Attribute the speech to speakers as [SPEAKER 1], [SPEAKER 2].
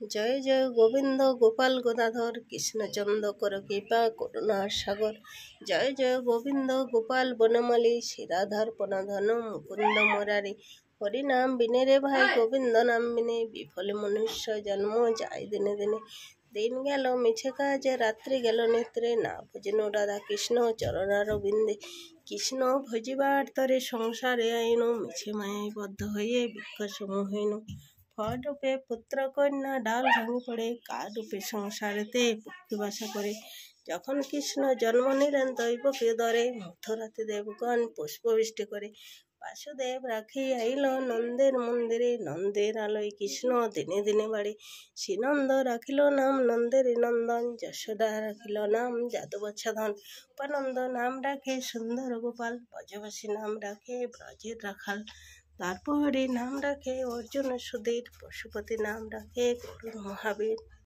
[SPEAKER 1] জয় জয় গোবিন্দ গোপাল গদাধর কৃষ্ণচন্দ্র কর কৃপা করুণার সাগর। জয় জয় গোবিন্দ গোপাল বনমালী শিরাধর পনধন মুকুন্দ মুরারি। হরি নাম বিনে রে ভাই গোবিন্দ নাম বিনে বিফলে মনুষ্য জন্ম যায় দিনে দিনে। দিন গেল মিছে কাজে রাত্রি গেল নেত্রে না ভজনু রাধা কৃষ্ণ চরণার বিন্দে। কৃষ্ণ ভজিবার তরে সংসারে আইন মিছে মায়ায় বদ্ধ হয়ে বৃক্ষসমূহ হইন। ফল রূপে পুত্র কন্যা ডাল ভাঙি পড়ে কার রূপে সংসারেতে পক্ষী বাসা করে। যখন কৃষ্ণ জন্ম নিলেন দৈবকীয় দরে মথুরাতে দেবগণ পুষ্পবৃষ্টি করে। বাসুদেব রাখি আইল নন্দের মন্দিরে নন্দের আলোয় কৃষ্ণ দিনে দিনে বাড়ে। শ্রীনন্দ রাখিল নাম নন্দের নন্দন যশোদা রাখিল নাম যাদবচ্ছাদন। উপানন্দ নাম রাখে সুন্দর গোপাল ব্রজবাসী নাম রাখে ব্রজের রাখাল। তারপরে নাম রাখে অর্জুন সুধীর পশুপতি নাম রাখে গরুর মহাবীর।